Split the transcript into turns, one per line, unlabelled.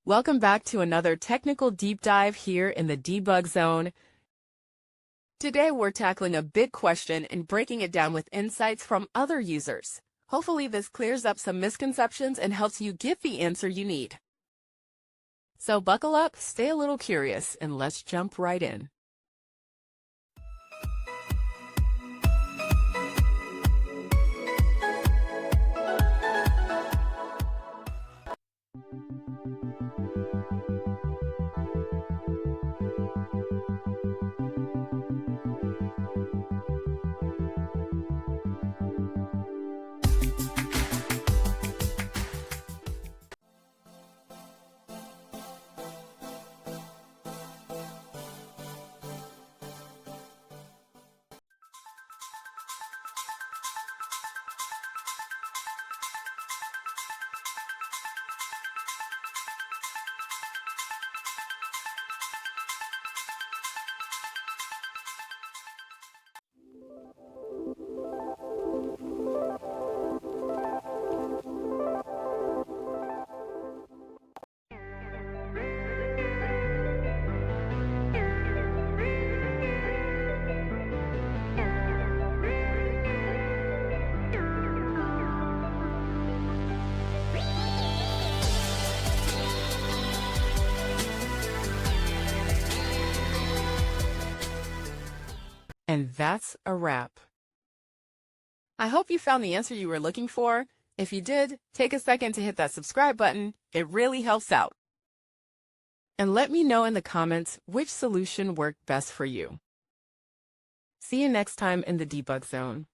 Welcome back to another technical deep dive here in the debug zone. Today we're tackling a big question and breaking it down with insights from other users. Hopefully this clears up some misconceptions and helps you get the answer you need. So buckle up, stay a little curious, and let's jump right in. And that's a wrap. I hope you found the answer you were looking for. If you did, take a second to hit that subscribe button. It really helps out. And let me know in the comments which solution worked best for you. See you next time in the debug zone.